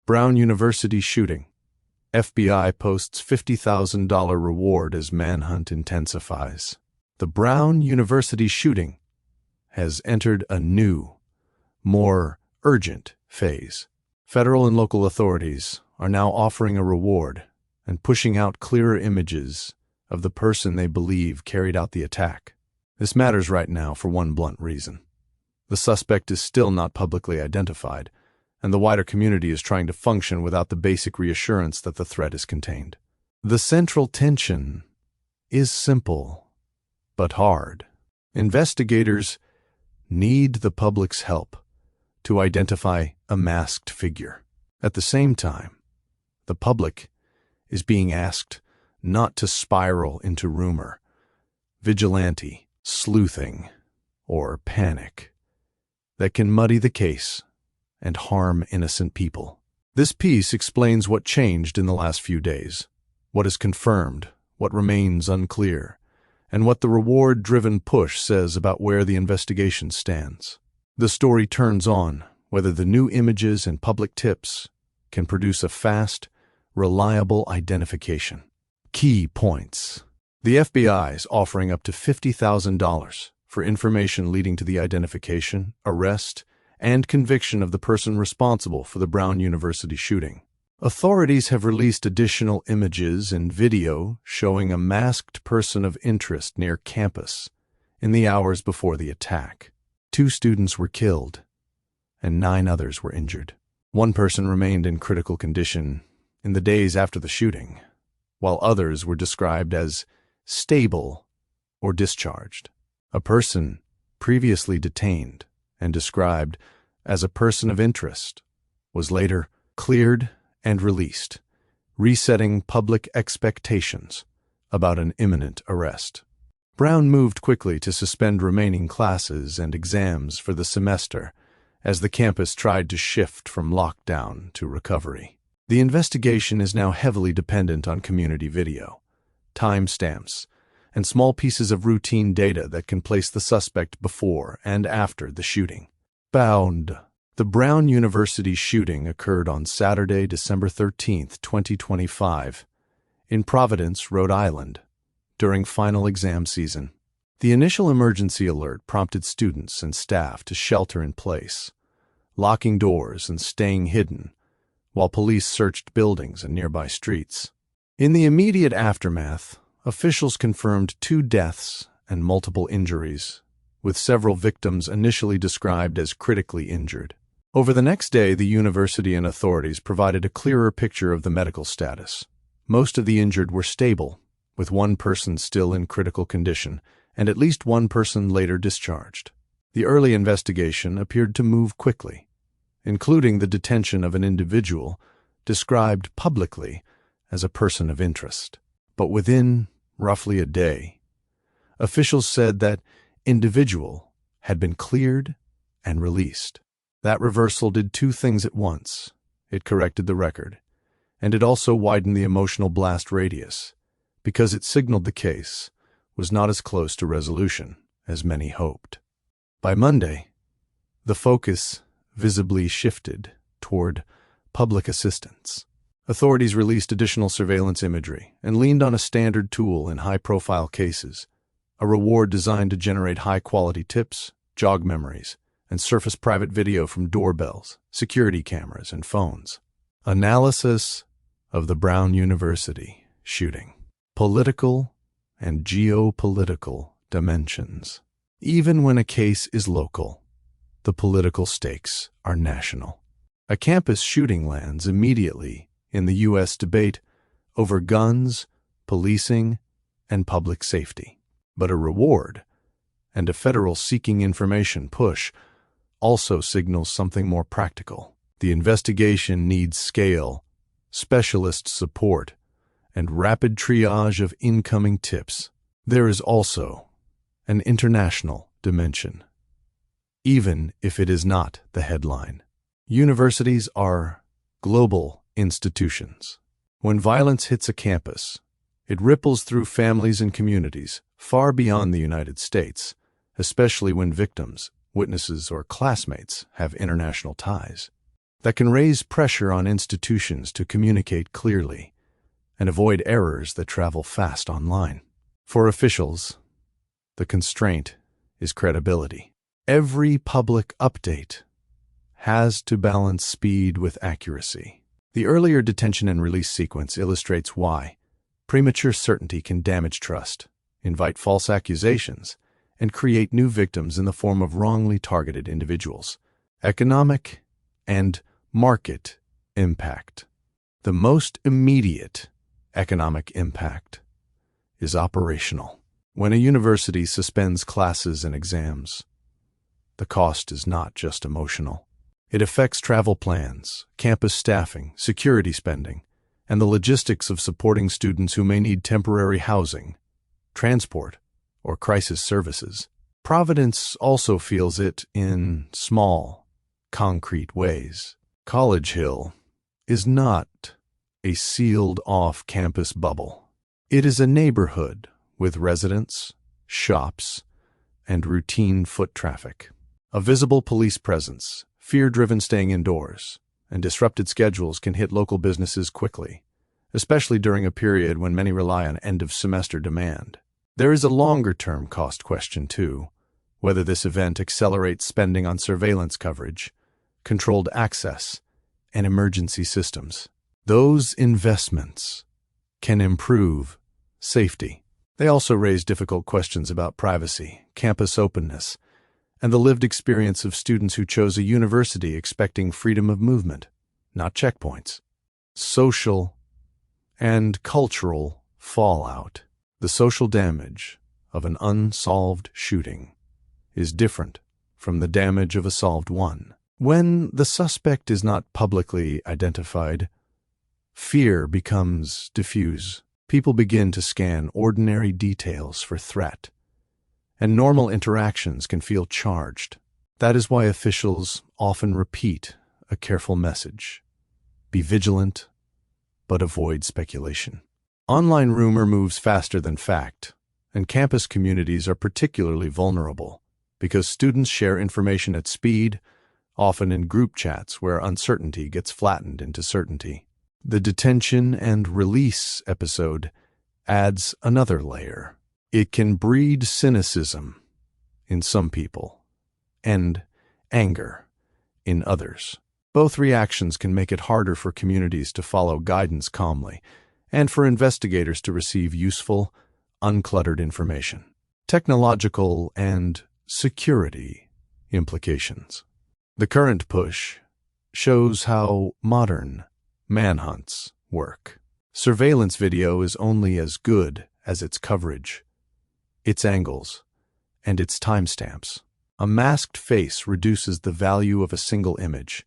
Brown University shooting. FBI posts $50,000 reward as manhunt intensifies. The Brown University shooting has entered a new, more urgent phase. Federal and local authorities are now offering a reward and pushing out clearer images of the person they believe carried out the attack. This matters right now for one blunt reason. The suspect is still not publicly identified, and the wider community is trying to function without the basic reassurance that the threat is contained. The central tension is simple, but hard. Investigators need the public's help to identify a masked figure. At the same time, the public is being asked not to spiral into rumor, vigilante, sleuthing, or panic that can muddy the case and harm innocent people. This piece explains what changed in the last few days, what is confirmed, what remains unclear, and what the reward-driven push says about where the investigation stands. The story turns on whether the new images and public tips can produce a fast, reliable identification. Key points. The FBI is offering up to $50,000 for information leading to the identification, arrest, and conviction of the person responsible for the Brown University shooting. Authorities have released additional images and video showing a masked person of interest near campus in the hours before the attack. 2 students were killed, and 9 others were injured. 1 person remained in critical condition in the days after the shooting, while others were described as stable or discharged. A person previously detained and described as a person of interest was later cleared and released, resetting public expectations about an imminent arrest. Brown moved quickly to suspend remaining classes and exams for the semester as the campus tried to shift from lockdown to recovery. The investigation is now heavily dependent on community video, timestamps, and small pieces of routine data that can place the suspect before and after the shooting. Bound. The Brown University shooting occurred on Saturday, December 13, 2025, in Providence, Rhode Island, during final exam season. The initial emergency alert prompted students and staff to shelter in place, locking doors and staying hidden, while police searched buildings and nearby streets. In the immediate aftermath, officials confirmed 2 deaths and multiple injuries, with several victims initially described as critically injured. Over the next day, the university and authorities provided a clearer picture of the medical status. Most of the injured were stable, with 1 person still in critical condition, and at least 1 person later discharged. The early investigation appeared to move quickly, including the detention of an individual described publicly as a person of interest. But within roughly a day, officials said that individual had been cleared and released. That reversal did 2 things at once. It corrected the record, and it also widened the emotional blast radius, because it signaled the case was not as close to resolution as many hoped. By Monday, the focus visibly shifted toward public assistance. Authorities released additional surveillance imagery and leaned on a standard tool in high-profile cases, a reward designed to generate high-quality tips, jog memories, and surface private video from doorbells, security cameras, and phones. Analysis of the Brown University shooting. Political and geopolitical dimensions. Even when a case is local, the political stakes are national. A campus shooting lands immediately in the U.S. debate over guns, policing, and public safety. But a reward and a federal seeking information push also signals something more practical. The investigation needs scale, specialist support, and rapid triage of incoming tips. There is also an international dimension, even if it is not the headline. Universities are global institutions. When violence hits a campus, it ripples through families and communities far beyond the United States, especially when victims, witnesses, or classmates have international ties. that can raise pressure on institutions to communicate clearly and avoid errors that travel fast online. For officials, the constraint is credibility. Every public update has to balance speed with accuracy. The earlier detention and release sequence illustrates why premature certainty can damage trust, invite false accusations, and create new victims in the form of wrongly targeted individuals. Economic and market impact. The most immediate economic impact is operational. When a university suspends classes and exams, the cost is not just emotional. It affects travel plans, campus staffing, security spending, and the logistics of supporting students who may need temporary housing, transport, or crisis services. Providence also feels it in small, concrete ways. College Hill is not a sealed-off campus bubble. It is a neighborhood with residents, shops, and routine foot traffic. A visible police presence, fear-driven staying indoors, and disrupted schedules can hit local businesses quickly, especially during a period when many rely on end-of-semester demand. There is a longer-term cost question, too, whether this event accelerates spending on surveillance coverage, controlled access, and emergency systems. Those investments can improve safety. They also raise difficult questions about privacy, campus openness, and the lived experience of students who chose a university expecting freedom of movement, not checkpoints. Social and cultural fallout. The social damage of an unsolved shooting is different from the damage of a solved one. When the suspect is not publicly identified, fear becomes diffuse. People begin to scan ordinary details for threat, and normal interactions can feel charged. That is why officials often repeat a careful message. Be vigilant, but avoid speculation. Online rumor moves faster than fact, and campus communities are particularly vulnerable because students share information at speed, often in group chats where uncertainty gets flattened into certainty. The detention and release episode adds another layer. It can breed cynicism in some people and anger in others. Both reactions can make it harder for communities to follow guidance calmly and for investigators to receive useful, uncluttered information. Technological and security implications. The current push shows how modern manhunts work. Surveillance video is only as good as its coverage, its angles, and its timestamps. A masked face reduces the value of a single image,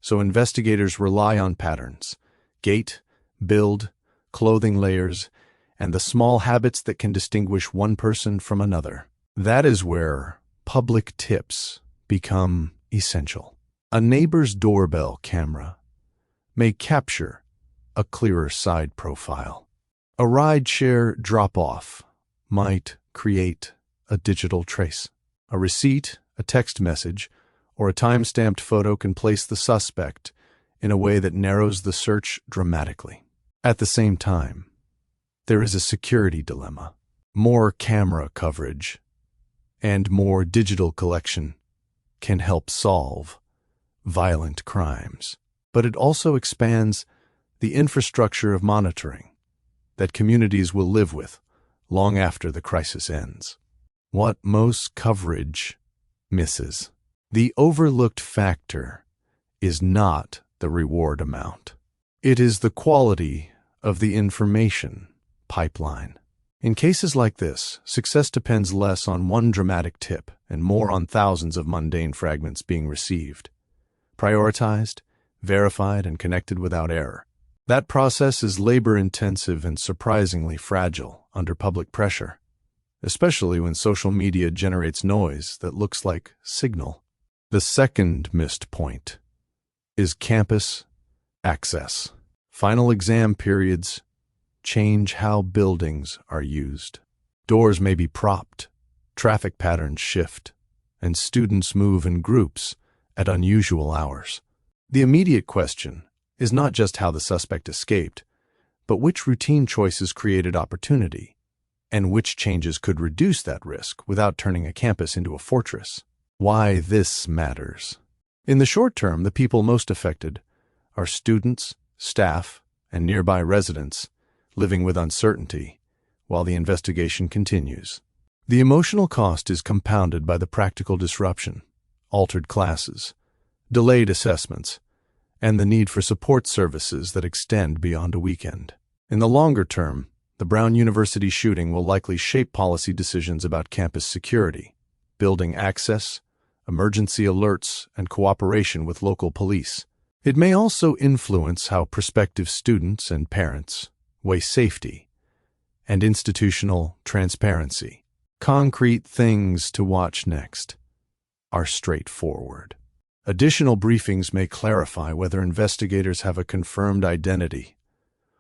so investigators rely on patterns, gait, build, clothing layers, and the small habits that can distinguish one person from another. That is where public tips become essential. A neighbor's doorbell camera may capture a clearer side profile. A rideshare drop-off might create a digital trace. A receipt, a text message, or a time-stamped photo can place the suspect in a way that narrows the search dramatically. At the same time, there is a security dilemma. More camera coverage and more digital collection can help solve violent crimes, but it also expands the infrastructure of monitoring that communities will live with long after the crisis ends. What most coverage misses. The overlooked factor is not the reward amount. It is the quality of the information pipeline. In cases like this, success depends less on one dramatic tip and more on thousands of mundane fragments being received, prioritized, verified, and connected without error. That process is labor-intensive and surprisingly fragile under public pressure, especially when social media generates noise that looks like signal. The second missed point is campus access. Final exam periods change how buildings are used. Doors may be propped, traffic patterns shift, and students move in groups at unusual hours. The immediate question is not just how the suspect escaped, but which routine choices created opportunity, and which changes could reduce that risk without turning a campus into a fortress. Why this matters. In the short term, the people most affected are students, staff, and nearby residents living with uncertainty while the investigation continues. The emotional cost is compounded by the practical disruption, altered classes, delayed assessments, and the need for support services that extend beyond a weekend. In the longer term, the Brown University shooting will likely shape policy decisions about campus security, building access, emergency alerts, and cooperation with local police. It may also influence how prospective students and parents weigh safety and institutional transparency. Concrete things to watch next are straightforward. Additional briefings may clarify whether investigators have a confirmed identity,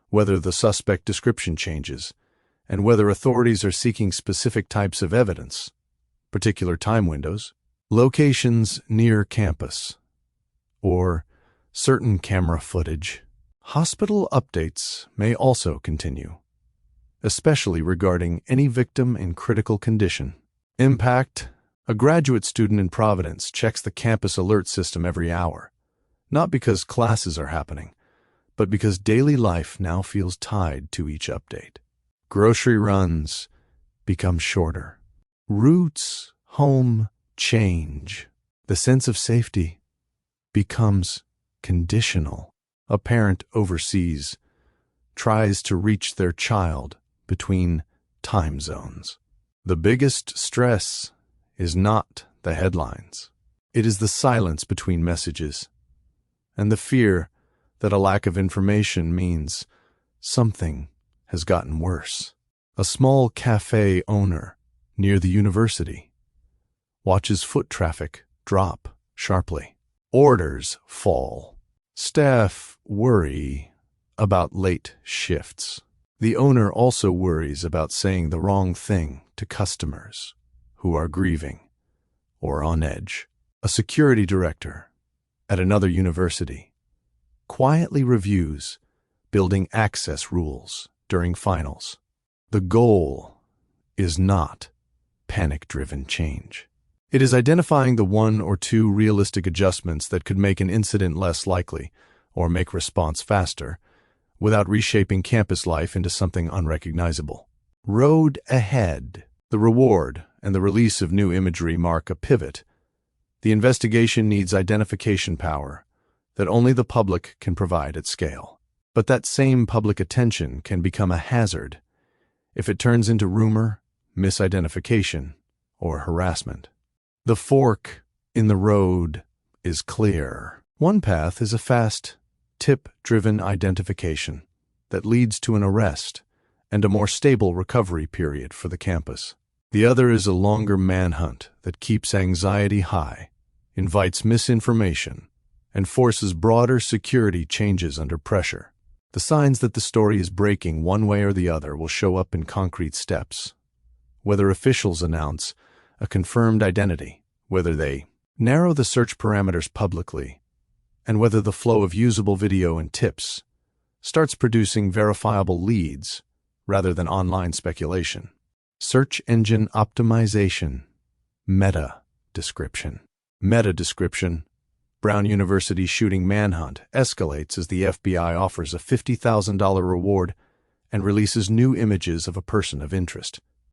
whether the suspect description changes, and whether authorities are seeking specific types of evidence, particular time windows, locations near campus, or certain camera footage. Hospital updates may also continue, especially regarding any victim in critical condition. Impact: a graduate student in Providence checks the campus alert system every hour, not because classes are happening, but because daily life now feels tied to each update. Grocery runs become shorter. Routes home change. The sense of safety becomes conditional. A parent overseas tries to reach their child between time zones. The biggest stress is not the headlines. It is the silence between messages and the fear that a lack of information means something has gotten worse. A small cafe owner near the university watches foot traffic drop sharply. Orders fall. Staff worry about late shifts. The owner also worries about saying the wrong thing to customers who are grieving or on edge. A security director at another university quietly reviews building access rules during finals. The goal is not panic-driven change. It is identifying the one or two realistic adjustments that could make an incident less likely or make response faster without reshaping campus life into something unrecognizable. Road ahead. The reward and the release of new imagery mark a pivot. The investigation needs identification power that only the public can provide at scale. But that same public attention can become a hazard if it turns into rumor, misidentification, or harassment. The fork in the road is clear. One path is a fast, tip-driven identification that leads to an arrest and a more stable recovery period for the campus. The other is a longer manhunt that keeps anxiety high, invites misinformation, and forces broader security changes under pressure. The signs that the story is breaking one way or the other will show up in concrete steps. Whether officials announce a confirmed identity, whether they narrow the search parameters publicly, and whether the flow of usable video and tips starts producing verifiable leads rather than online speculation. Search engine optimization. Meta description. Meta description. Brown University shooting manhunt escalates as the FBI offers a $50,000 reward and releases new images of a person of interest.